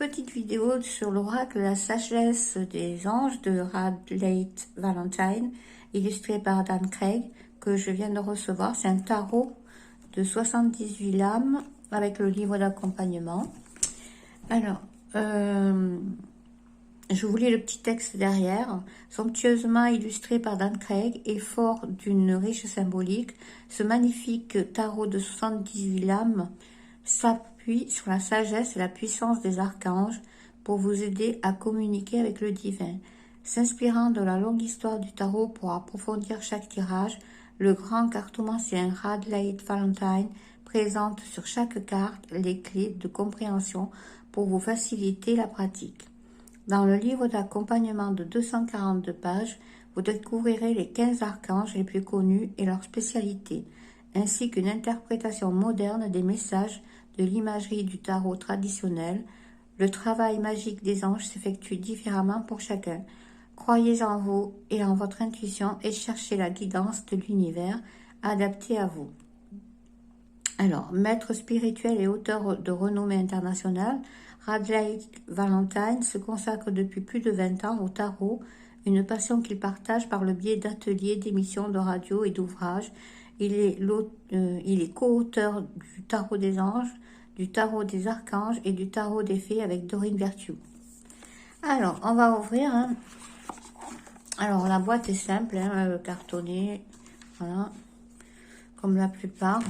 petite vidéo sur l'oracle La sagesse des anges de Radleigh Valentine, illustré par Dan Craig, que je viens de recevoir. C'est un tarot de 78 lames avec le livre d'accompagnement. Alors, je vous lis le petit texte derrière. Somptueusement illustré par Dan Craig et fort d'une riche symbolique, ce magnifique tarot de 78 lames s'appuie sur la sagesse et la puissance des archanges pour vous aider à communiquer avec le divin. S'inspirant de la longue histoire du tarot pour approfondir chaque tirage, le grand cartomancien Radleigh Valentine présente sur chaque carte les clés de compréhension pour vous faciliter la pratique. Dans le livre d'accompagnement de 242 pages, vous découvrirez les 15 archanges les plus connus et leurs spécialités, ainsi qu'une interprétation moderne des messages de l'imagerie du tarot traditionnel. Le travail magique des anges s'effectue différemment pour chacun. Croyez en vous et en votre intuition et cherchez la guidance de l'univers adaptée à vous. Alors, maître spirituel et auteur de renommée internationale, Radleigh Valentine se consacre depuis plus de 20 ans au tarot, une passion qu'il partage par le biais d'ateliers, d'émissions de radio et d'ouvrages. Il est co-auteur du tarot des anges, du tarot des archanges et du tarot des fées avec Dorine Virtue. Alors, on va ouvrir. Alors, la boîte est simple, cartonnée, voilà, comme la plupart.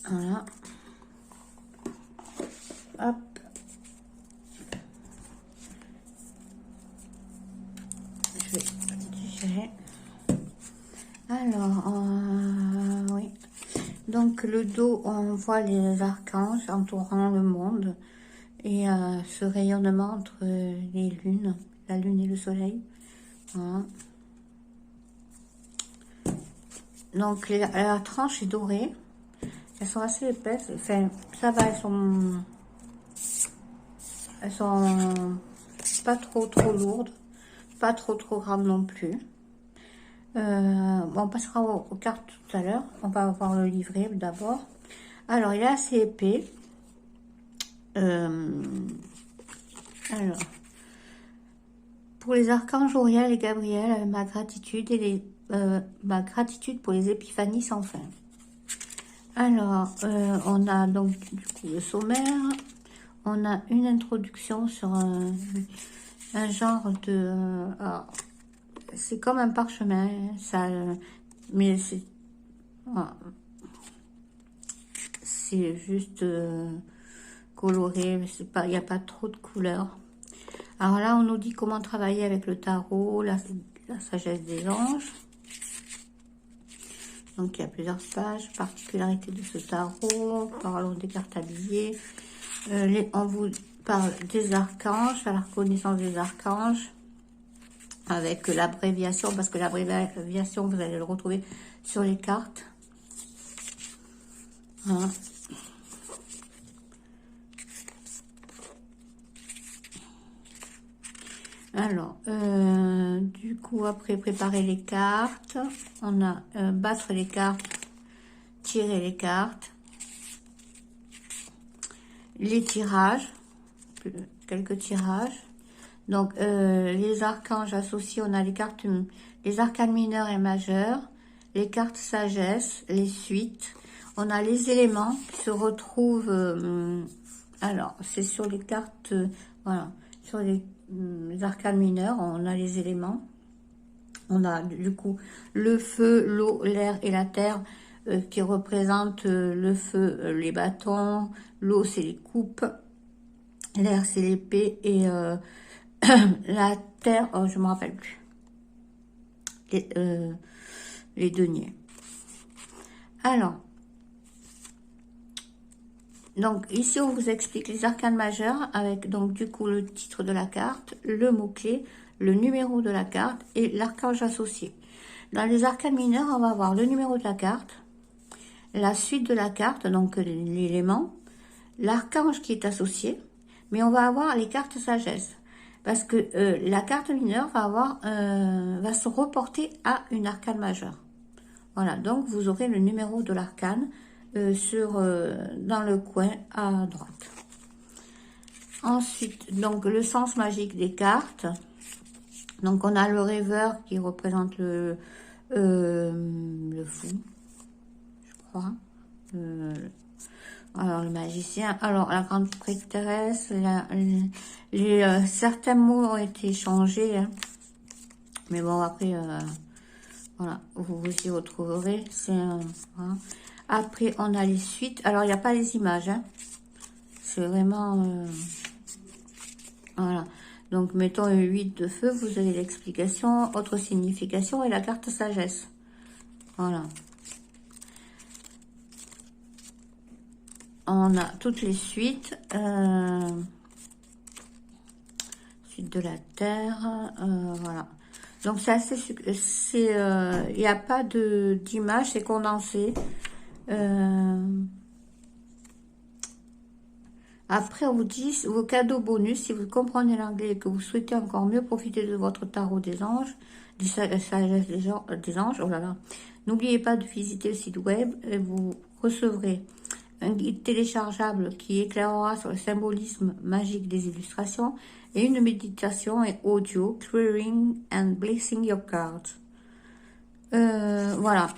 Voilà. Hop. Je vais digérer. Alors, oui. Donc, le dos, on voit les archanges entourant le monde et ce rayonnement entre les lunes, la lune et le soleil. Voilà. Donc, la tranche est dorée. Elles sont assez épaisses. Enfin, ça va, elles sont pas trop lourdes, pas trop grandes non plus. On passera aux cartes tout à l'heure. On va voir le livret d'abord. Alors, il est assez épais. Alors, pour les archanges Auriel et Gabriel, ma gratitude pour les épiphanies sans fin. Alors, on a donc du coup le sommaire. On a une introduction sur un genre de... c'est comme un parchemin, ça, mais c'est juste coloré, mais c'est pas, il n'y a pas trop de couleurs. Alors là, on nous dit comment travailler avec le tarot, la sagesse des anges. Donc il y a plusieurs pages, particularités de ce tarot, parlons des cartes habillées. On vous parle des archanges, à la reconnaissance des archanges, avec l'abréviation, parce que l'abréviation, vous allez le retrouver sur les cartes. Voilà. Alors, du coup, après préparer les cartes, on a battre les cartes, tirer les cartes, les tirages, quelques tirages. Donc, les archanges associés, on a les arcanes mineurs et majeurs, les cartes sagesse, les suites. On a les éléments qui se retrouvent, alors, c'est sur les cartes, voilà, sur les arcanes mineurs, on a les éléments. On a du coup le feu, l'eau, l'air et la terre qui représentent le feu, les bâtons, l'eau, c'est les coupes, l'air, c'est l'épée et la terre, oh, je me rappelle plus, les deniers. Alors, donc ici on vous explique les arcanes majeurs avec donc du coup le titre de la carte, le mot-clé, le numéro de la carte et l'archange associé. Dans les arcanes mineurs, on va avoir le numéro de la carte, la suite de la carte, donc l'élément, l'archange qui est associé, mais on va avoir les cartes sagesse. Parce que la carte mineure va se reporter à une arcane majeure. Voilà, donc vous aurez le numéro de l'arcane dans le coin à droite. Ensuite, donc le sens magique des cartes. Donc on a le rêveur qui représente le fou, je crois. Alors le magicien, alors la grande prêtresse, certains mots ont été changés, hein. Mais bon après, voilà, vous y retrouverez. Voilà. Après on a les suites, alors il n'y a pas les images, hein. C'est vraiment, voilà. Donc mettons 8 de feu, vous avez l'explication, autre signification et la carte sagesse. Voilà. On a toutes les suites. Suite de la Terre. Voilà. Donc c'est assez... il n'y a pas d'image, c'est condensé. Après, on vous dit vos cadeaux bonus. Si vous comprenez l'anglais et que vous souhaitez encore mieux profiter de votre tarot des anges, du sagesse des anges, oh là là. N'oubliez pas de visiter le site web et vous recevrez un guide téléchargeable qui éclairera sur le symbolisme magique des illustrations et une méditation et audio, clearing and blessing your cards. Voilà.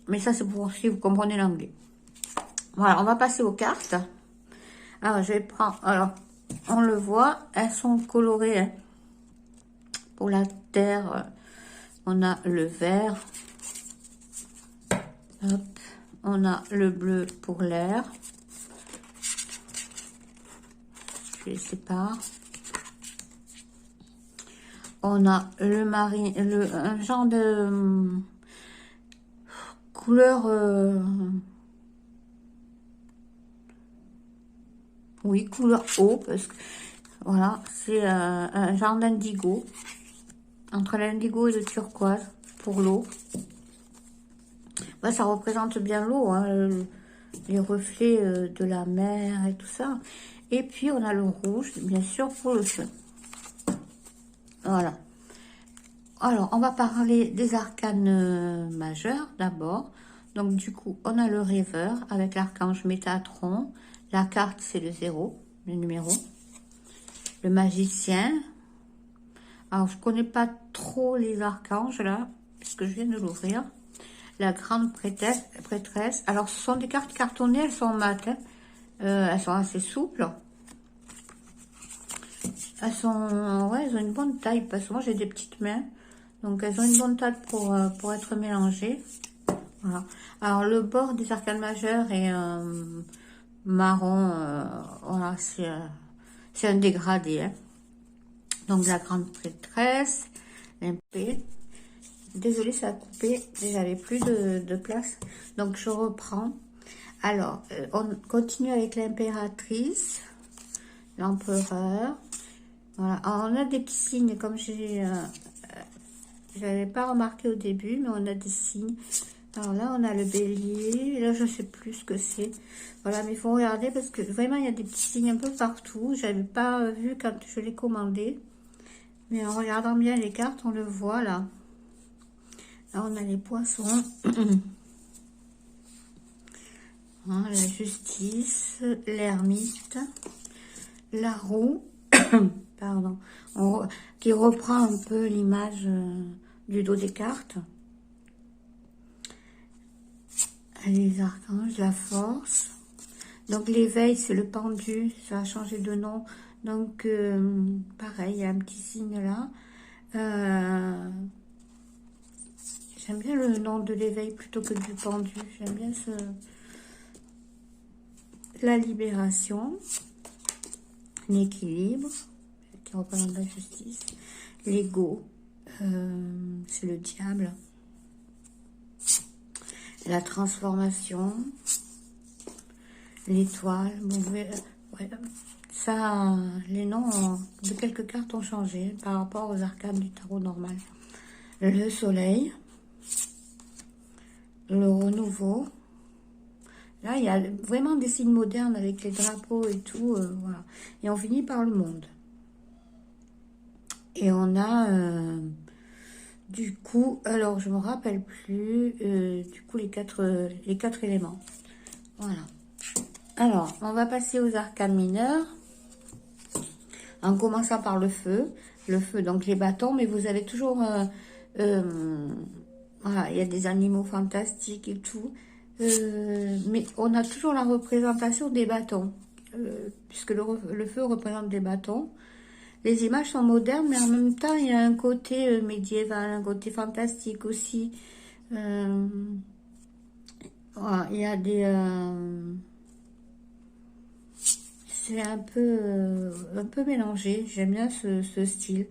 Mais ça, c'est pour si vous comprenez l'anglais. Voilà, on va passer aux cartes. Alors, je vais prendre... Alors, on le voit, elles sont colorées. Hein. Pour la terre, on a le vert. Hop. On a le bleu pour l'air. Je les sépare. On a le marine, un genre de couleur... oui, couleur eau, parce que voilà, c'est un genre d'indigo. Entre l'indigo et le turquoise pour l'eau. Ouais, ça représente bien l'eau, hein, les reflets de la mer et tout ça. Et puis, on a le rouge, bien sûr, pour le feu. Voilà. Alors, on va parler des arcanes majeurs, d'abord. Donc, du coup, on a le rêveur avec l'archange Métatron. La carte, c'est le 0, le numéro. Le magicien. Alors, je connais pas trop les archanges, là, puisque je viens de l'ouvrir. La grande prêtresse. Alors, ce sont des cartes cartonnées, elles sont mat. Hein. Elles sont assez souples. Elles sont... Ouais, elles ont une bonne taille, parce que moi, j'ai des petites mains. Donc, elles ont une bonne taille pour être mélangées. Voilà. Alors, le bord des arcanes majeures est marron. Voilà, c'est un dégradé. Hein. Donc, la grande prêtresse, l'épée. Désolée, ça a coupé. J'avais plus de place. Donc, je reprends. Alors, on continue avec l'impératrice, l'empereur. Voilà. Alors, on a des petits signes, comme j'avais pas remarqué au début, mais on a des signes. Alors là, on a le bélier. Là, je sais plus ce que c'est. Voilà, mais il faut regarder parce que vraiment, il y a des petits signes un peu partout. J'avais pas vu quand je l'ai commandé. Mais en regardant bien les cartes, on le voit là. Là, on a les poissons. Hein, la justice, l'ermite, la roue, pardon, qui reprend un peu l'image du dos des cartes. Les archanges, la force. Donc, l'éveil, c'est le pendu, ça a changé de nom. Donc, pareil, il y a un petit signe là. J'aime bien le nom de l'éveil plutôt que du pendu. J'aime bien la libération, l'équilibre, qui représente la justice, l'ego, c'est le diable, la transformation, l'étoile. Bon, ouais, ça, les noms de quelques cartes ont changé par rapport aux arcanes du tarot normal. Le soleil, le renouveau. Là, il y a vraiment des signes modernes avec les drapeaux et tout. Voilà. Et on finit par le monde. Et on a, du coup, alors je me rappelle plus, du coup, les quatre éléments. Voilà. Alors, on va passer aux arcanes mineurs. En commençant par le feu. Le feu, donc les bâtons, mais vous avez toujours... voilà, il y a des animaux fantastiques et tout. Mais on a toujours la représentation des bâtons. Puisque le feu représente des bâtons. Les images sont modernes, mais en même temps, il y a un côté médiéval, un côté fantastique aussi. Voilà, il y a des... c'est un peu mélangé. J'aime bien ce style.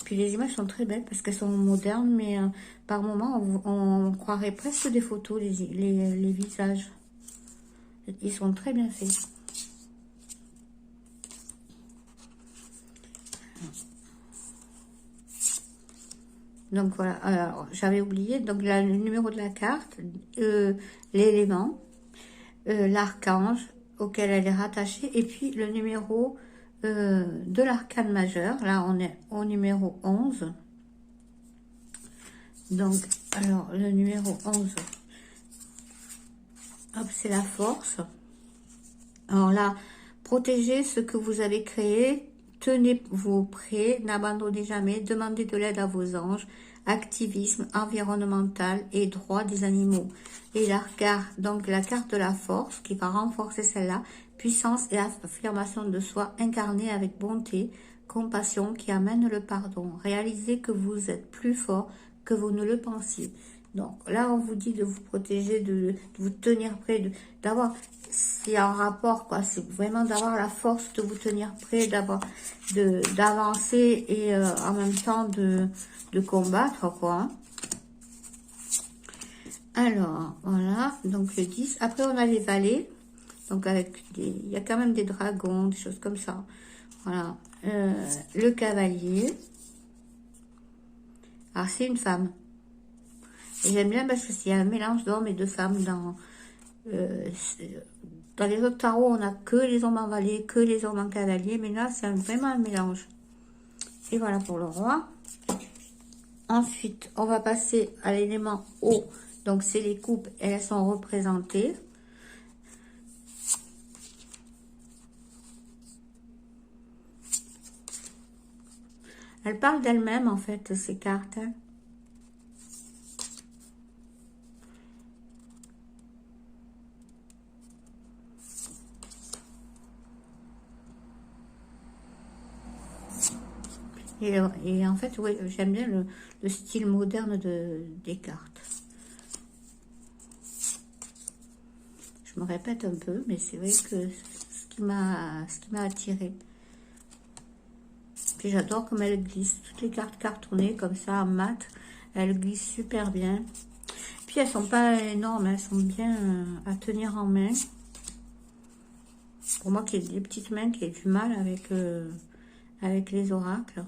Puis les images sont très belles parce qu'elles sont modernes, mais par moments, on croirait presque des photos, les visages. Ils sont très bien faits. Donc voilà, alors j'avais oublié, donc là, le numéro de la carte, l'élément, l'archange auquel elle est rattachée, et puis le numéro de l'arcane majeur. Là, on est au numéro 11. Donc, alors, le numéro 11, hop, c'est la force. Alors là, protégez ce que vous avez créé, tenez-vous prêts, n'abandonnez jamais, demandez de l'aide à vos anges, activisme environnemental et droit des animaux. Et donc la carte de la force qui va renforcer celle-là, puissance et affirmation de soi incarnée avec bonté, compassion qui amène le pardon. Réalisez que vous êtes plus fort que vous ne le pensiez. Donc là, on vous dit de vous protéger, de vous tenir prêt, d'avoir, c'est un rapport, quoi. C'est vraiment d'avoir la force de vous tenir prêt, d'avancer et en même temps de combattre, quoi. Alors, voilà, donc le 10. Après, on a les valets. Donc, il y a quand même des dragons, des choses comme ça. Voilà. Le cavalier. Alors, c'est une femme. Et j'aime bien parce qu'il y a un mélange d'hommes et de femmes dans les autres tarots, on n'a que les hommes en valet, que les hommes en cavalier, mais là, c'est vraiment un mélange. Et voilà pour le roi. Ensuite, on va passer à l'élément eau. Donc, c'est les coupes, et elles sont représentées. Elles parlent d'elles-mêmes, en fait, ces cartes. Hein. Et en fait, oui, j'aime bien le style moderne des cartes. Je me répète un peu, mais c'est vrai que ce qui m'a attiré. Puis j'adore comme elles glissent. Toutes les cartes cartonnées comme ça, en mat, elles glissent super bien. Puis elles sont pas énormes, elles sont bien à tenir en main. Pour moi qui ai des petites mains, qui ai du mal avec les oracles.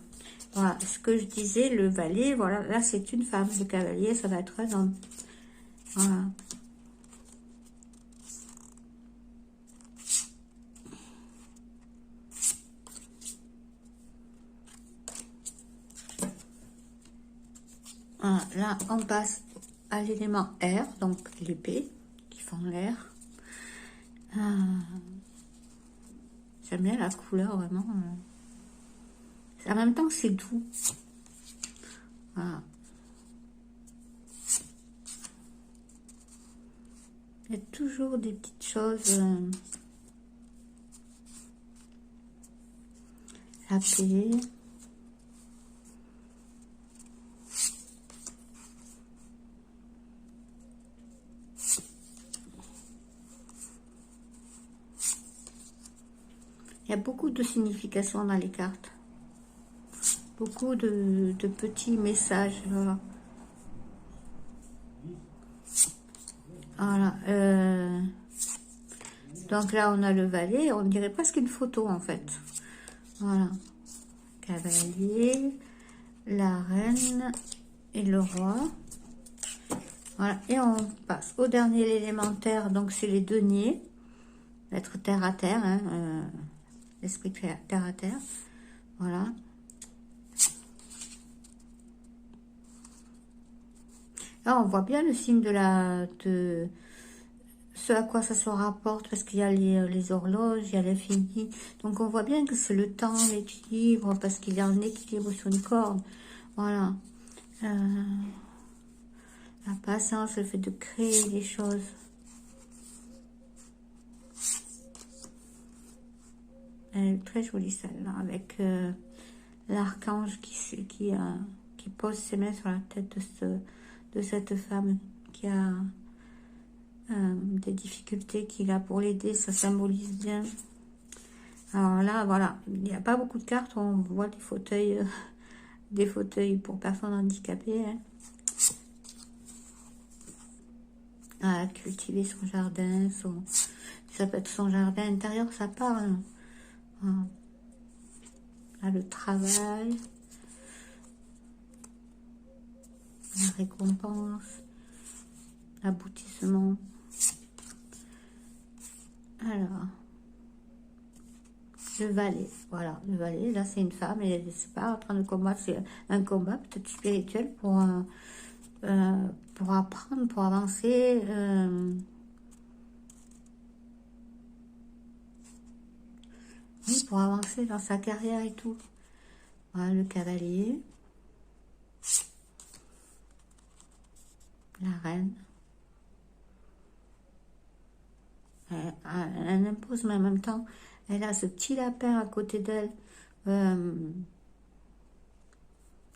Voilà, ce que je disais, le valet, voilà, là c'est une femme. Le cavalier, ça va être un homme. Voilà. Voilà, là on passe à l'élément air, donc l'épée, qui font l'air. J'aime bien la couleur, vraiment. En même temps, c'est doux. Voilà. Il y a toujours des petites choses. La paix. Il y a beaucoup de significations dans les cartes. Beaucoup de petits messages. Voilà. Voilà. Donc là, on a le valet. On dirait presque une photo, en fait. Voilà. Cavalier, la reine et le roi. Voilà. Et on passe au dernier élémentaire. Donc, c'est les deniers. Être terre à terre. Hein, l'esprit terre à terre. Voilà. Là, on voit bien le signe de ce à quoi ça se rapporte, parce qu'il y a les horloges, il y a l'infini. Donc on voit bien que c'est le temps, l'équilibre, parce qu'il y a un équilibre sur une corde. Voilà. La patience, le fait de créer des choses. Elle est très jolie celle-là, avec l'archange qui pose ses mains sur la tête de cette femme qui a des difficultés, qu'il a pour l'aider. Ça symbolise bien. Alors là, voilà, il n'y a pas beaucoup de cartes. On voit des fauteuils pour personnes handicapées. Hein. À cultiver son jardin, ça peut être son jardin intérieur, ça parle. Là, le travail, la récompense, l'aboutissement. Alors, le valet, voilà, le valet, là c'est une femme, et c'est pas en train de combattre, c'est un combat peut-être spirituel pour apprendre, pour avancer. Oui, pour avancer dans sa carrière et tout. Voilà, le cavalier. La reine. Elle impose, mais en même temps, elle a ce petit lapin à côté d'elle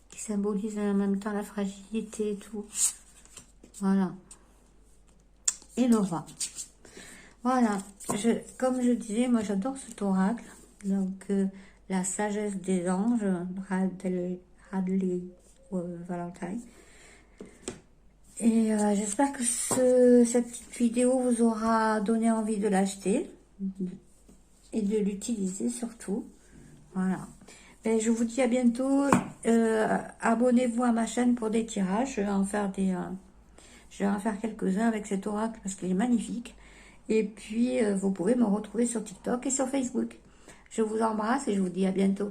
qui symbolise en même temps la fragilité et tout. Voilà. Et le roi. Voilà. Comme je disais, moi j'adore cet oracle. Donc, la sagesse des anges, Radley Valentine. Et j'espère que cette petite vidéo vous aura donné envie de l'acheter et de l'utiliser surtout. Voilà. Et je vous dis à bientôt. Abonnez-vous à ma chaîne pour des tirages. Je vais en faire quelques-uns avec cet oracle parce qu'il est magnifique. Et puis, vous pouvez me retrouver sur TikTok et sur Facebook. Je vous embrasse et je vous dis à bientôt.